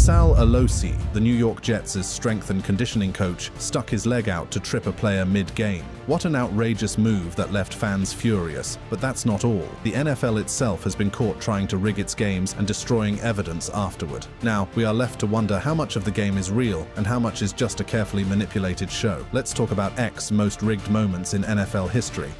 Sal Alosi, the New York Jets' strength and conditioning coach, stuck his leg out to trip a player mid-game. What an outrageous move that left fans furious. But that's not all. The NFL itself has been caught trying to rig its games and destroying evidence afterward. Now, we are left to wonder how much of the game is real and how much is just a carefully manipulated show. Let's talk about X's most rigged moments in NFL history.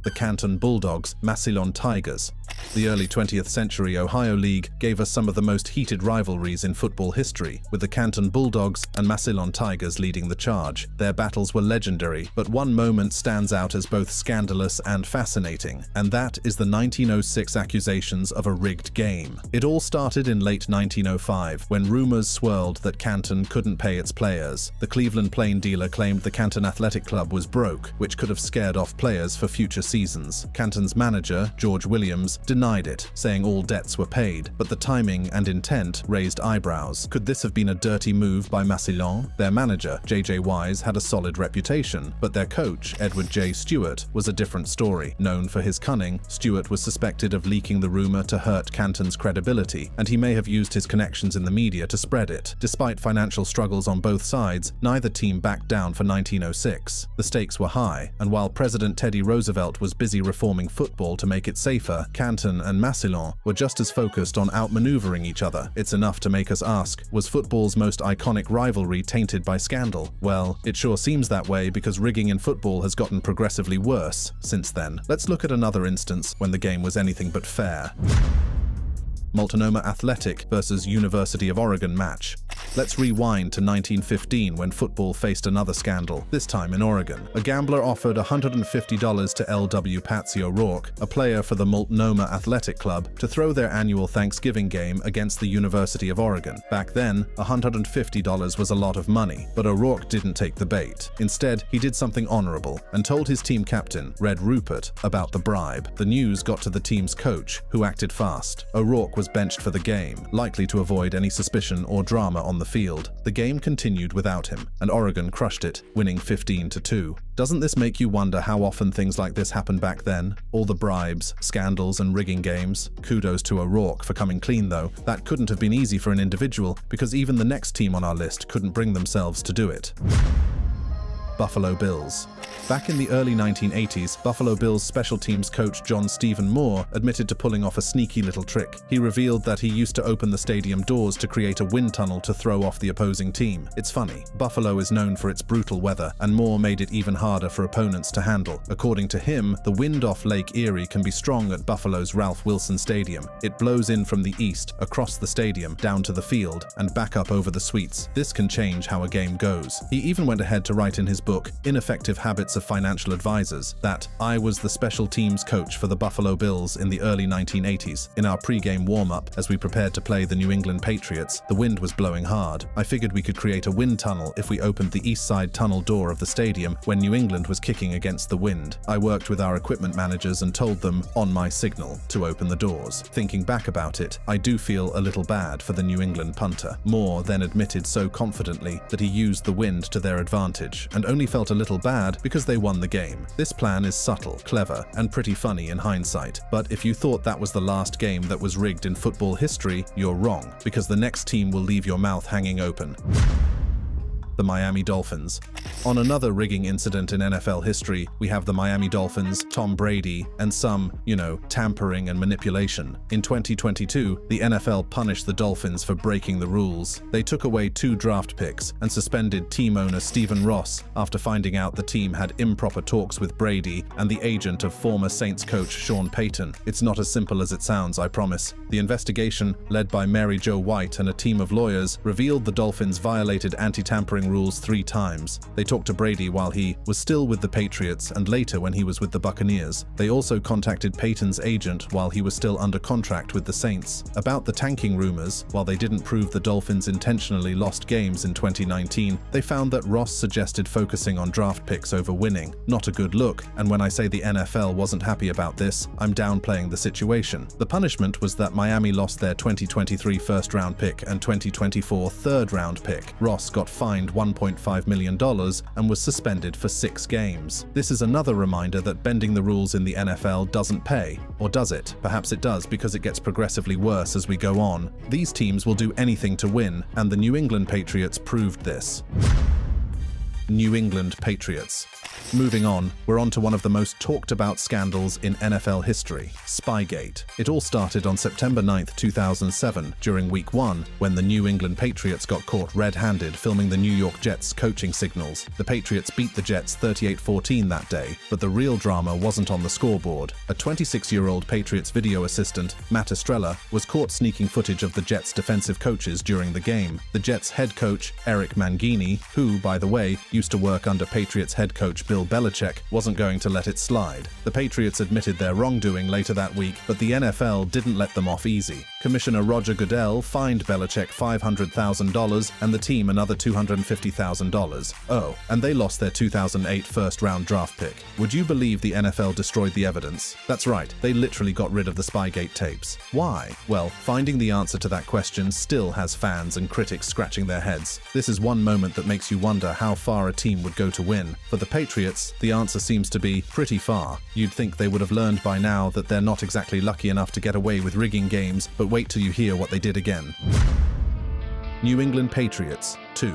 The Canton Bulldogs, Masselon Tigers. The early 20th century Ohio League gave us some of the most heated rivalries in football history, with the Canton Bulldogs and Masselon Tigers leading the charge. Their battles were legendary, but one moment stands out as both scandalous and fascinating, and that is the 1906 accusations of a rigged game. It all started in late 1905, when rumors swirled that Canton couldn't pay its players. The Cleveland Plain dealer claimed the Canton Athletic Club was broke, which could have scared off players for future seasons. Canton's manager, George Williams, denied it, saying all debts were paid, but the timing and intent raised eyebrows. Could this have been a dirty move by Masselon? Their manager, J.J. Wise, had a solid reputation, but their coach, Edward J. Stewart, was a different story. Known for his cunning, Stewart was suspected of leaking the rumor to hurt Canton's credibility, and he may have used his connections in the media to spread it. Despite financial struggles on both sides, neither team backed down for 1906. The stakes were high, and while President Teddy Roosevelt was busy reforming football to make it safer, Canton and Masselon were just as focused on outmaneuvering each other. It's enough to make us ask, was football's most iconic rivalry tainted by scandal? Well, it sure seems that way because rigging in football has gotten progressively worse since then. Let's look at another instance when the game was anything but fair. Molten Athletic versus University of Oregon match. Let's rewind to 1915 when football faced another scandal, this time in Oregon. A gambler offered $150 to L.W. Patsy O'Rourke, a player for the Molten Athletic Club, to throw their annual Thanksgiving game against the University of Oregon. Back then, $150 was a lot of money, but O'Rourke didn't take the bait. Instead, he did something honorable and told his team captain, Red Rupert, about the bribe. The news got to the team's coach, who acted fast. O'Rourke was benched for the game, likely to avoid any suspicion or drama on the field. The game continued without him, and Oregon crushed it, winning 15-2. Doesn't this make you wonder how often things like this happened back then? All the bribes, scandals, and rigging games. Kudos to O'Rourke for coming clean though. That couldn't have been easy for an individual, because even the next team on our list couldn't bring themselves to do it. Buffalo Bills. Back in the early 1980s, Buffalo Bills special teams coach John Stephen Moore admitted to pulling off a sneaky little trick. He revealed that he used to open the stadium doors to create a wind tunnel to throw off the opposing team. It's funny, Buffalo is known for its brutal weather, and Moore made it even harder for opponents to handle. According to him, the wind off Lake Erie can be strong at Buffalo's Ralph Wilson Stadium. It blows in from the east, across the stadium, down to the field, and back up over the suites. This can change how a game goes. He even went ahead to write in his book, Ineffective Habits of Financial Advisors, that I was the special teams coach for the Buffalo Bills in the early 1980s. In our pre-game warm-up, as we prepared to play the New England Patriots, the wind was blowing hard. I figured we could create a wind tunnel if we opened the east side tunnel door of the stadium when New England was kicking against the wind. I worked with our equipment managers and told them, on my signal, to open the doors. Thinking back about it, I do feel a little bad for the New England punter. Moore then admitted so confidently that he used the wind to their advantage, and only felt a little bad because they won the game. This plan is subtle, clever, and pretty funny in hindsight. But if you thought that was the last game that was rigged in football history, you're wrong, because the next team will leave your mouth hanging open. The Miami Dolphins. On another rigging incident in NFL history, we have the Miami Dolphins, Tom Brady, and some, tampering and manipulation. In 2022, the NFL punished the Dolphins for breaking the rules. They took away 2 draft picks and suspended team owner Stephen Ross after finding out the team had improper talks with Brady and the agent of former Saints coach Sean Payton. It's not as simple as it sounds, I promise. The investigation, led by Mary Jo White and a team of lawyers, revealed the Dolphins violated anti-tampering rules 3 times. They talked to Brady while he was still with the Patriots and later when he was with the Buccaneers. They also contacted Payton's agent while he was still under contract with the Saints. About the tanking rumors, while they didn't prove the Dolphins intentionally lost games in 2019, they found that Ross suggested focusing on draft picks over winning. Not a good look, and when I say the NFL wasn't happy about this, I'm downplaying the situation. The punishment was that Miami lost their 2023 first-round pick and 2024 third-round pick. Ross got fined $1.5 million and was suspended for 6 games. This is another reminder that bending the rules in the NFL doesn't pay. Or does it? Perhaps it does, because it gets progressively worse as we go on. These teams will do anything to win, and the New England Patriots proved this. New England Patriots. Moving on, we're on to one of the most talked about scandals in NFL history, Spygate. It all started on September 9, 2007, during Week 1, when the New England Patriots got caught red-handed filming the New York Jets' coaching signals. The Patriots beat the Jets 38-14 that day, but the real drama wasn't on the scoreboard. A 26-year-old Patriots video assistant, Matt Estrella, was caught sneaking footage of the Jets' defensive coaches during the game. The Jets' head coach, Eric Mangini, who, by the way, used to work under Patriots head coach Bill Belichick, wasn't going to let it slide. The Patriots admitted their wrongdoing later that week, but the NFL didn't let them off easy. Commissioner Roger Goodell fined Belichick $500,000 and the team another $250,000. Oh, and they lost their 2008 first-round draft pick. Would you believe the NFL destroyed the evidence? That's right, they literally got rid of the Spygate tapes. Why? Well, finding the answer to that question still has fans and critics scratching their heads. This is one moment that makes you wonder how far a team would go to win. For the Patriots, the answer seems to be pretty far. You'd think they would have learned by now that they're not exactly lucky enough to get away with rigging games, but wait till you hear what they did again. New England Patriots 2.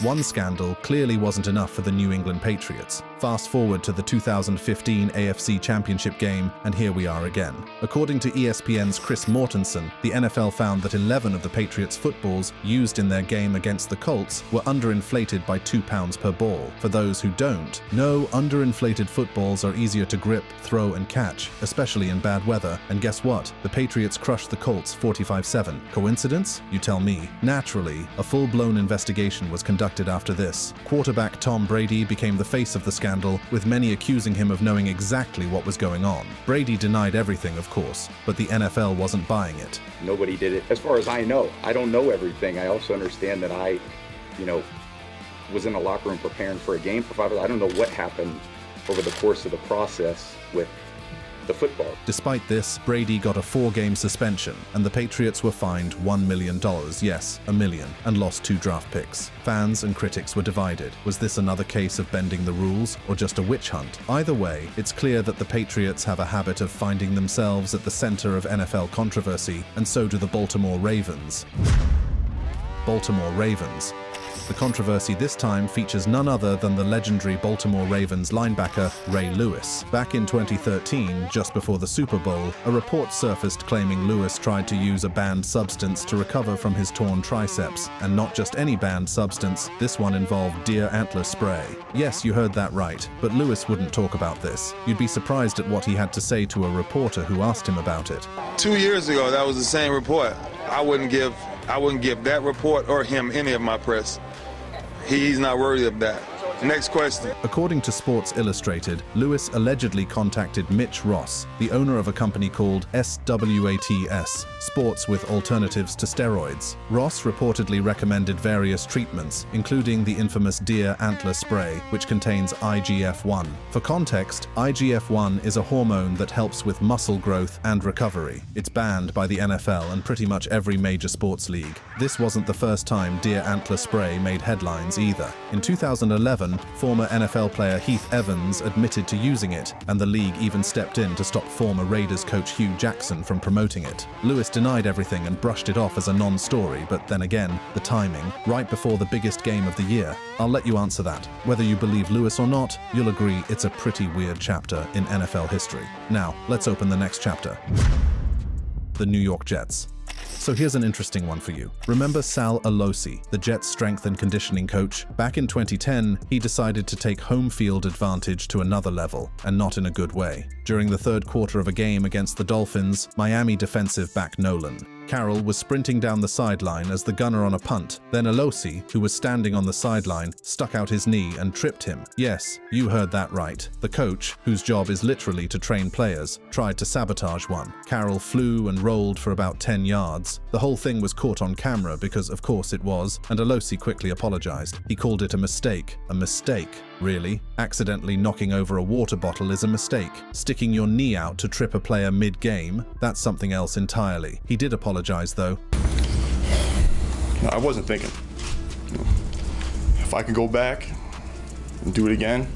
One scandal clearly wasn't enough for the New England Patriots. Fast forward to the 2015 AFC Championship game, and here we are again. According to ESPN's Chris Mortensen, the NFL found that 11 of the Patriots' footballs used in their game against the Colts were underinflated by 2 pounds per ball. For those who don't know, underinflated footballs are easier to grip, throw, and catch, especially in bad weather. And guess what? The Patriots crushed the Colts 45-7. Coincidence? You tell me. Naturally, a full-blown investigation was conducted after this. Quarterback Tom Brady became the face of the scandal, with many accusing him of knowing exactly what was going on. Brady denied everything, of course, but the NFL wasn't buying it. Nobody did it. As far as I know, I don't know everything. I also understand that I was in a locker room preparing for a game for 5 hours. I don't know what happened over the course of the process with the football. Despite this, Brady got a 4-game suspension, and the Patriots were fined $1 million, yes, $1 million, and lost 2 draft picks. Fans and critics were divided. Was this another case of bending the rules, or just a witch hunt? Either way, it's clear that the Patriots have a habit of finding themselves at the center of NFL controversy, and so do the Baltimore Ravens. Baltimore Ravens. The controversy this time features none other than the legendary Baltimore Ravens linebacker Ray Lewis. Back in 2013, just before the Super Bowl, a report surfaced claiming Lewis tried to use a banned substance to recover from his torn triceps. And not just any banned substance, this one involved deer antler spray. Yes, you heard that right, but Lewis wouldn't talk about this. You'd be surprised at what he had to say to a reporter who asked him about it. 2 years ago, that was the same report. I wouldn't give that report or him any of my press. He's not worthy of that. Next question. According to Sports Illustrated, Lewis allegedly contacted Mitch Ross, the owner of a company called SWATS, Sports with Alternatives to Steroids. Ross reportedly recommended various treatments, including the infamous deer antler spray, which contains IGF-1. For context, IGF-1 is a hormone that helps with muscle growth and recovery. It's banned by the NFL and pretty much every major sports league. This wasn't the first time deer antler spray made headlines either. In 2011, former NFL player Heath Evans admitted to using it, and the league even stepped in to stop former Raiders coach Hugh Jackson from promoting it. Lewis denied everything and brushed it off as a non-story, but then again, the timing, right before the biggest game of the year. I'll let you answer that. Whether you believe Lewis or not, you'll agree it's a pretty weird chapter in NFL history. Now, let's open the next chapter. The New York Jets. So here's an interesting one for you. Remember Sal Alosi, the Jets' strength and conditioning coach? Back in 2010, he decided to take home field advantage to another level, and not in a good way. During the third quarter of a game against the Dolphins, Miami defensive back Nolan Carroll was sprinting down the sideline as the gunner on a punt. Then Alosi, who was standing on the sideline, stuck out his knee and tripped him. Yes, you heard that right. The coach, whose job is literally to train players, tried to sabotage one. Carroll flew and rolled for about 10 yards. The whole thing was caught on camera because of course it was, and Alosi quickly apologized. He called it a mistake. A mistake? Really? Accidentally knocking over a water bottle is a mistake. Sticking your knee out to trip a player mid-game? That's something else entirely. He did apologize though. No, I wasn't thinking. if I could go back and do it again,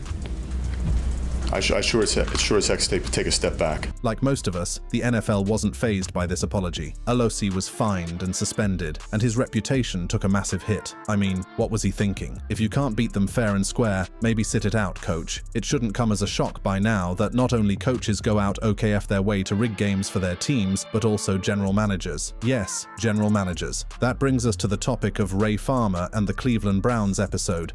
I sure as heck take a step back. Like most of us, the NFL wasn't fazed by this apology. Alosi was fined and suspended, and his reputation took a massive hit. I mean, what was he thinking? If you can't beat them fair and square, maybe sit it out, coach. It shouldn't come as a shock by now that not only coaches go out OKF their way to rig games for their teams, but also general managers. Yes, general managers. That brings us to the topic of Ray Farmer and the Cleveland Browns episode.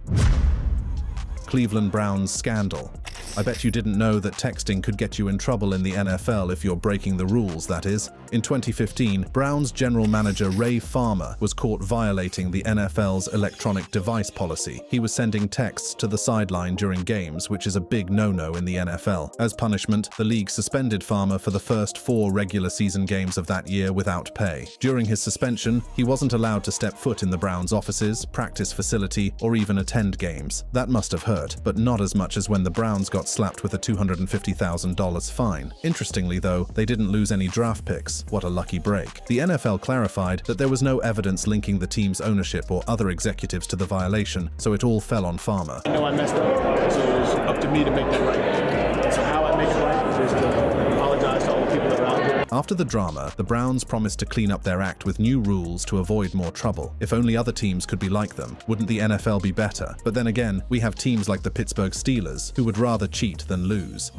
Cleveland Browns scandal. I bet you didn't know that texting could get you in trouble in the NFL if you're breaking the rules, that is. In 2015, Browns general manager Ray Farmer was caught violating the NFL's electronic device policy. He was sending texts to the sideline during games, which is a big no-no in the NFL. As punishment, the league suspended Farmer for the first 4 regular season games of that year without pay. During his suspension, he wasn't allowed to step foot in the Browns' offices, practice facility, or even attend games. That must have hurt, but not as much as when the Browns got slapped with a $250,000 fine. Interestingly though, they didn't lose any draft picks. What a lucky break. The NFL clarified that there was no evidence linking the team's ownership or other executives to the violation, so it all fell on Farmer. I know I messed up, so it was up to me to make that right. So how I make it right is to apologize to all the people that are out there. After the drama, the Browns promised to clean up their act with new rules to avoid more trouble. If only other teams could be like them, wouldn't the NFL be better? But then again, we have teams like the Pittsburgh Steelers, who would rather cheat than lose.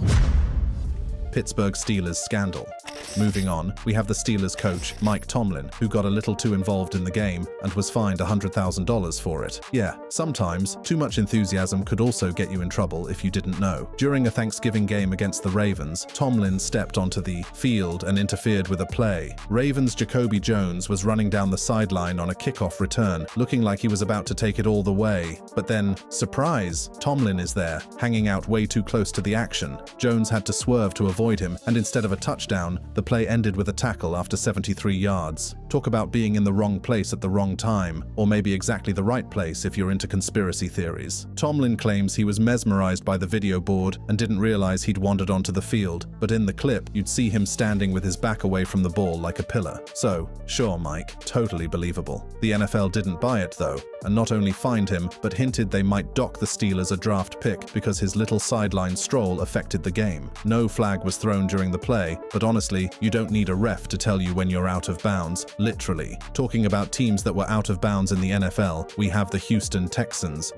Pittsburgh Steelers scandal. Moving on, we have the Steelers coach, Mike Tomlin, who got a little too involved in the game and was fined $100,000 for it. Yeah, sometimes too much enthusiasm could also get you in trouble if you didn't know. During a Thanksgiving game against the Ravens, Tomlin stepped onto the field and interfered with a play. Ravens' Jacoby Jones was running down the sideline on a kickoff return, looking like he was about to take it all the way. But then, surprise, Tomlin is there, hanging out way too close to the action. Jones had to swerve to avoid him, and instead of a touchdown, the play ended with a tackle after 73 yards. Talk about being in the wrong place at the wrong time, or maybe exactly the right place if you're into conspiracy theories. Tomlin claims he was mesmerized by the video board and didn't realize he'd wandered onto the field, but in the clip, you'd see him standing with his back away from the ball like a pillar. So, sure Mike, totally believable. The NFL didn't buy it though, and not only fined him, but hinted they might dock the Steelers a draft pick because his little sideline stroll affected the game. No flag was thrown during the play, but honestly, you don't need a ref to tell you when you're out of bounds, literally. Talking about teams that were out of bounds in the NFL, we have the Houston Texans.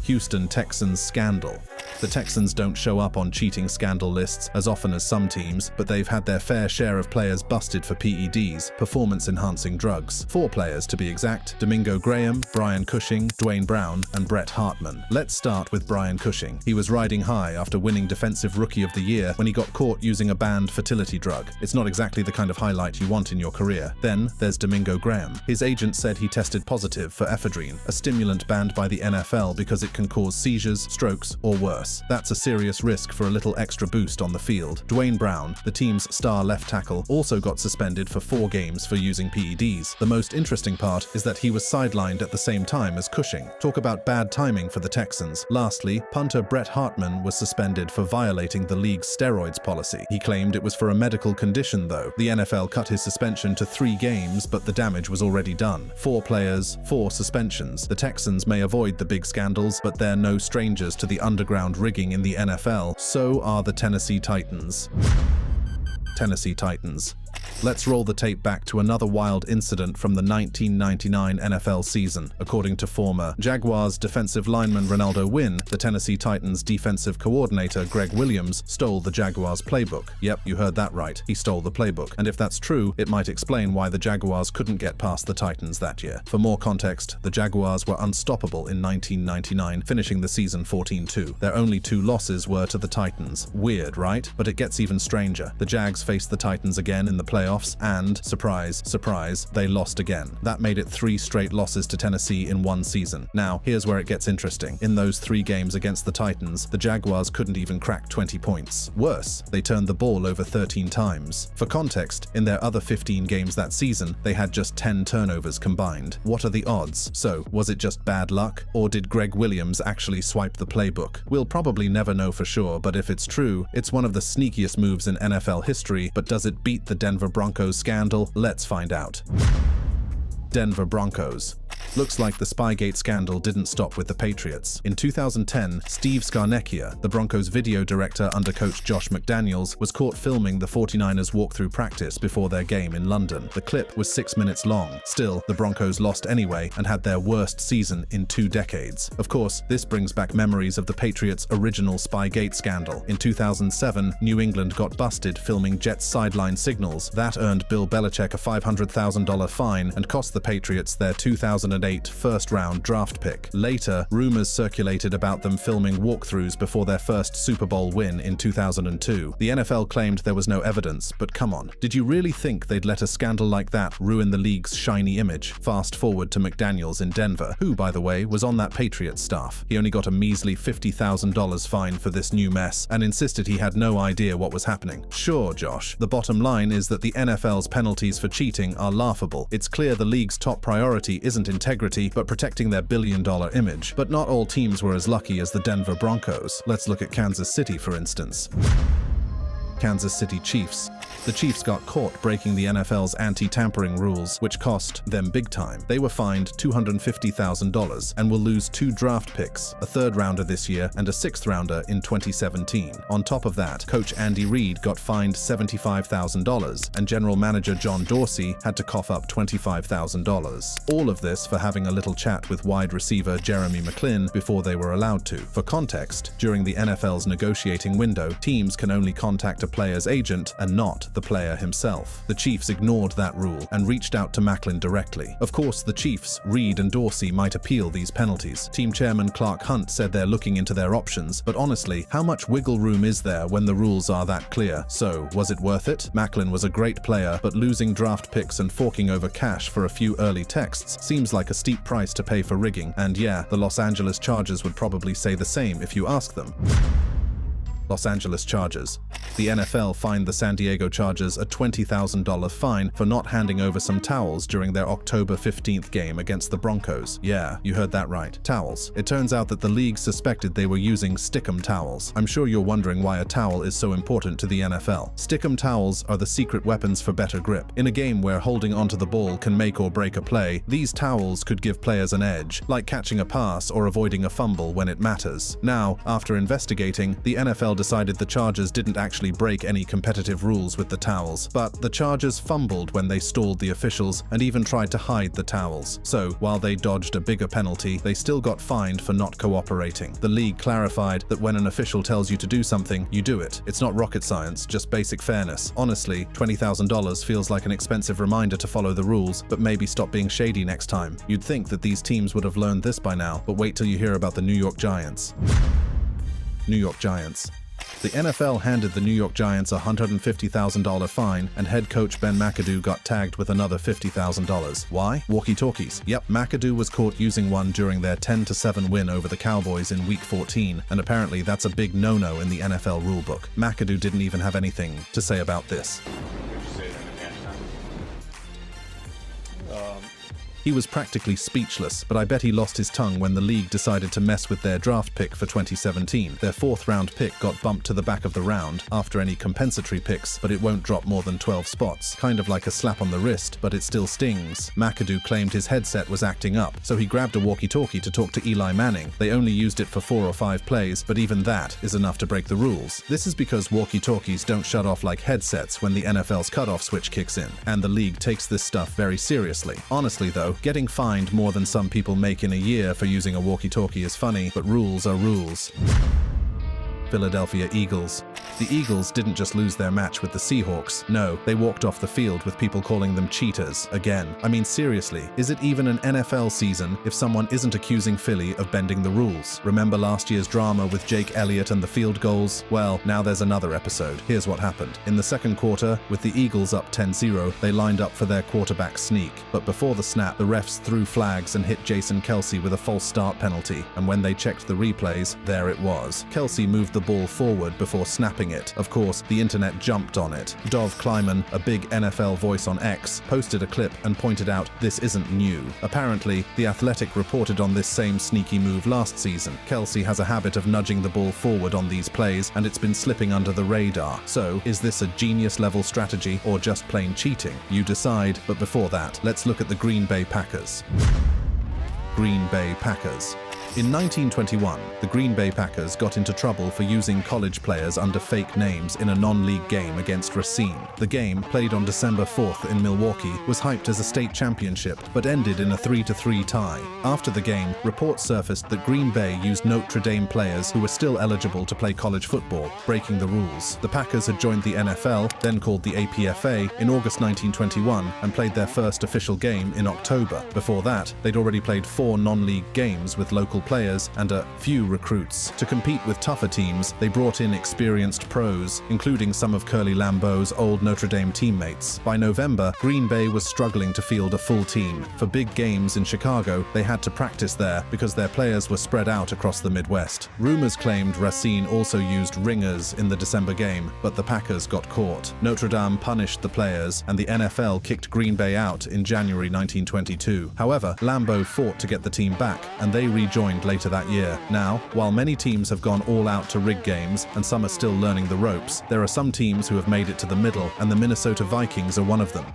Houston Texans scandal. The Texans don't show up on cheating scandal lists as often as some teams, but they've had their fair share of players busted for PEDs, performance-enhancing drugs. 4 players to be exact: Domingo Graham, Brian Cushing, Dwayne Brown, and Brett Hartman. Let's start with Brian Cushing. He was riding high after winning Defensive Rookie of the Year when he got caught using a banned fertility drug. It's not exactly the kind of highlight you want in your career. Then there's Domingo Graham. His agent said he tested positive for ephedrine, a stimulant banned by the NFL because it can cause seizures, strokes, or worse. That's a serious risk for a little extra boost on the field. Dwayne Brown, the team's star left tackle, also got suspended for 4 games for using PEDs. The most interesting part is that he was sidelined at the same time as Cushing. Talk about bad timing for the Texans. Lastly, punter Brett Hartman was suspended for violating the league's steroids policy. He claimed it was for a medical condition though. The NFL cut his suspension to 3 games, but the damage was already done. 4 players, 4 suspensions. The Texans may avoid the big scandals, but they're no strangers to the underground rigging in the NFL. So are the Tennessee Titans. Tennessee Titans. Let's roll the tape back to another wild incident from the 1999 NFL season. According to former Jaguars defensive lineman Ronaldo Wynn, the Tennessee Titans defensive coordinator Greg Williams stole the Jaguars playbook. Yep, you heard that right. He stole the playbook. And if that's true, it might explain why the Jaguars couldn't get past the Titans that year. For more context, the Jaguars were unstoppable in 1999, finishing the season 14-2. Their only 2 losses were to the Titans. Weird, right? But it gets even stranger. The Jags faced the Titans again in the playoffs and, surprise, surprise, they lost again. That made it 3 straight losses to Tennessee in one season. Now, here's where it gets interesting. In those 3 games against the Titans, the Jaguars couldn't even crack 20 points. Worse, they turned the ball over 13 times. For context, in their other 15 games that season, they had just 10 turnovers combined. What are the odds? So, was it just bad luck? Or did Greg Williams actually swipe the playbook? We'll probably never know for sure, but if it's true, it's one of the sneakiest moves in NFL history. But does it beat the Denver Broncos scandal? Let's find out. Denver Broncos. Looks like the Spygate scandal didn't stop with the Patriots. In 2010, Steve Scarnecchia, the Broncos video director under coach Josh McDaniels, was caught filming the 49ers walkthrough practice before their game in London. The clip was 6 minutes long. Still, the Broncos lost anyway and had their worst season in 2 decades. Of course, this brings back memories of the Patriots' original Spygate scandal. In 2007, New England got busted filming Jets sideline signals. That earned Bill Belichick a $500,000 fine and cost the Patriots their 2008 first-round draft pick. Later, rumors circulated about them filming walkthroughs before their first Super Bowl win in 2002. The NFL claimed there was no evidence, but come on. Did you really think they'd let a scandal like that ruin the league's shiny image? Fast forward to McDaniels in Denver, who, by the way, was on that Patriots staff. He only got a measly $50,000 fine for this new mess and insisted he had no idea what was happening. Sure, Josh, the bottom line is that the NFL's penalties for cheating are laughable. It's clear the league's top priority isn't integrity, but protecting their billion-dollar image. But not all teams were as lucky as the Denver Broncos. Let's look at Kansas City, for instance. Kansas City Chiefs. The Chiefs got caught breaking the NFL's anti-tampering rules, which cost them big time. They were fined $250,000 and will lose 2 draft picks, a 3rd rounder this year and a 6th rounder in 2017. On top of that, coach Andy Reid got fined $75,000 and general manager John Dorsey had to cough up $25,000. All of this for having a little chat with wide receiver Jeremy McLin before they were allowed to. For context, during the NFL's negotiating window, teams can only contact a player's agent and not the player himself. The Chiefs ignored that rule and reached out to Macklin directly. Of course, the Chiefs, Reid and Dorsey might appeal these penalties. Team chairman Clark Hunt said they're looking into their options, but honestly, how much wiggle room is there when the rules are that clear? So, was it worth it? Macklin was a great player, but losing draft picks and forking over cash for a few early texts seems like a steep price to pay for rigging, and yeah, the Los Angeles Chargers would probably say the same if you ask them. Los Angeles Chargers. The NFL fined the San Diego Chargers a $20,000 fine for not handing over some towels during their October 15th game against the Broncos. Yeah, you heard that right. Towels. It turns out that the league suspected they were using Stickum towels. I'm sure you're wondering why a towel is so important to the NFL. Stickum towels are the secret weapons for better grip. In a game where holding onto the ball can make or break a play, these towels could give players an edge, like catching a pass or avoiding a fumble when it matters. Now, after investigating, the NFL decided the Chargers didn't actually break any competitive rules with the towels, but the Chargers fumbled when they stalled the officials and even tried to hide the towels. So, while they dodged a bigger penalty, they still got fined for not cooperating. The league clarified that when an official tells you to do something, you do it. It's not rocket science, just basic fairness. Honestly, $20,000 feels like an expensive reminder to follow the rules, but maybe stop being shady next time. You'd think that these teams would have learned this by now, but wait till you hear about the New York Giants. New York Giants. The NFL handed the New York Giants a $150,000 fine, and head coach Ben McAdoo got tagged with another $50,000. Why? Walkie-talkies. Yep, McAdoo was caught using one during their 10-7 win over the Cowboys in Week 14, and apparently that's a big no-no in the NFL rulebook. McAdoo didn't even have anything to say about this. He was practically speechless, but I bet he lost his tongue when the league decided to mess with their draft pick for 2017. Their 4th-round pick got bumped to the back of the round after any compensatory picks, but it won't drop more than 12 spots. Kind of like a slap on the wrist, but it still stings. McAdoo claimed his headset was acting up, so he grabbed a walkie-talkie to talk to Eli Manning. They only used it for 4 or 5 plays, but even that is enough to break the rules. This is because walkie-talkies don't shut off like headsets when the NFL's cutoff switch kicks in, and the league takes this stuff very seriously. Honestly though, getting fined more than some people make in a year for using a walkie-talkie is funny, but rules are rules. Philadelphia Eagles. The Eagles didn't just lose their match with the Seahawks. No, they walked off the field with people calling them cheaters. Again, I mean seriously, is it even an NFL season if someone isn't accusing Philly of bending the rules? Remember last year's drama with Jake Elliott and the field goals? Well, now there's another episode. Here's what happened. In the second quarter, with the Eagles up 10-0, they lined up for their quarterback sneak. But before the snap, the refs threw flags and hit Jason Kelce with a false start penalty. And when they checked the replays, there it was. Kelce moved the ball forward before snapping it. Of course, the internet jumped on it. Dov Kleiman, a big NFL voice on X, posted a clip and pointed out this isn't new. Apparently, The Athletic reported on this same sneaky move last season. Kelce has a habit of nudging the ball forward on these plays, and it's been slipping under the radar. So, is this a genius-level strategy or just plain cheating? You decide, but before that, let's look at the Green Bay Packers. Green Bay Packers. In 1921, the Green Bay Packers got into trouble for using college players under fake names in a non-league game against Racine. The game, played on December 4th in Milwaukee, was hyped as a state championship, but ended in a 3-3 tie. After the game, reports surfaced that Green Bay used Notre Dame players who were still eligible to play college football, breaking the rules. The Packers had joined the NFL, then called the APFA, in August 1921 and played their first official game in October. Before that, they'd already played 4 non-league games with local players and a few recruits. To compete with tougher teams, they brought in experienced pros, including some of Curly Lambeau's old Notre Dame teammates. By November, Green Bay was struggling to field a full team. For big games in Chicago, they had to practice there because their players were spread out across the Midwest. Rumors claimed Racine also used ringers in the December game, but the Packers got caught. Notre Dame punished the players, and the NFL kicked Green Bay out in January 1922. However, Lambeau fought to get the team back, and they rejoined later that year. Now, while many teams have gone all out to rig games, and some are still learning the ropes, there are some teams who have made it to the middle, and the Minnesota Vikings are one of them.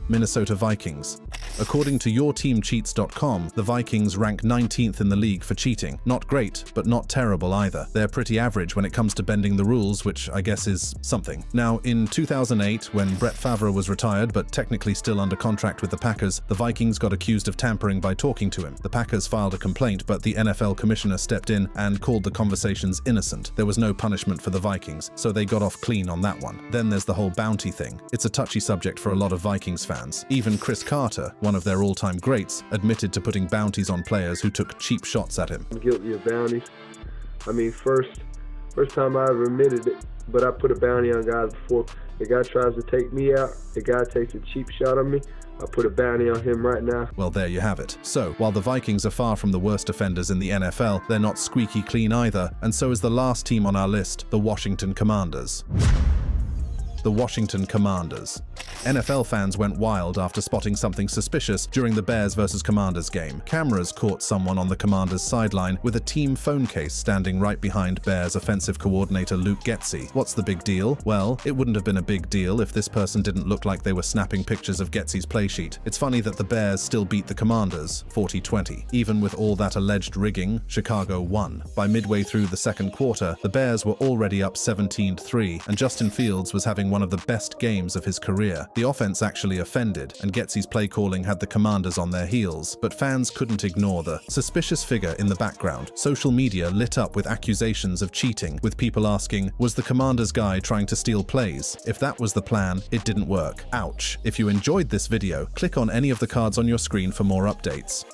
Minnesota Vikings. According to YourTeamCheats.com, the Vikings rank 19th in the league for cheating. Not great, but not terrible either. They're pretty average when it comes to bending the rules, which I guess is something. Now, in 2008, when Brett Favre was retired but technically still under contract with the Packers, the Vikings got accused of tampering by talking to him. The Packers filed a complaint, but the NFL commissioner stepped in and called the conversations innocent. There was no punishment for the Vikings, so they got off clean on that one. Then there's the whole bounty thing. It's a touchy subject for a lot of Vikings fans. Even Chris Carter, one of their all-time greats, admitted to putting bounties on players who took cheap shots at him. I'm guilty of bounties. I mean, first time I ever admitted it, but I put a bounty on guys before. The guy tries to take me out, the guy takes a cheap shot on me, I put a bounty on him right now. Well, there you have it. So, while the Vikings are far from the worst offenders in the NFL, they're not squeaky clean either, and so is the last team on our list, the Washington Commanders. The Washington Commanders. NFL fans went wild after spotting something suspicious during the Bears vs. Commanders game. Cameras caught someone on the Commanders sideline with a team phone case standing right behind Bears offensive coordinator Luke Getsy. What's the big deal? Well, it wouldn't have been a big deal if this person didn't look like they were snapping pictures of Getsy's playsheet. It's funny that the Bears still beat the Commanders 40-20. Even with all that alleged rigging, Chicago won. By midway through the second quarter, the Bears were already up 17-3, and Justin Fields was having one of the best games of his career. The offense actually offended, and Getsy's play calling had the Commanders on their heels, but fans couldn't ignore the suspicious figure in the background. Social media lit up with accusations of cheating, with people asking, was the Commanders guy trying to steal plays? If that was the plan, it didn't work. Ouch. If you enjoyed this video, click on any of the cards on your screen for more updates.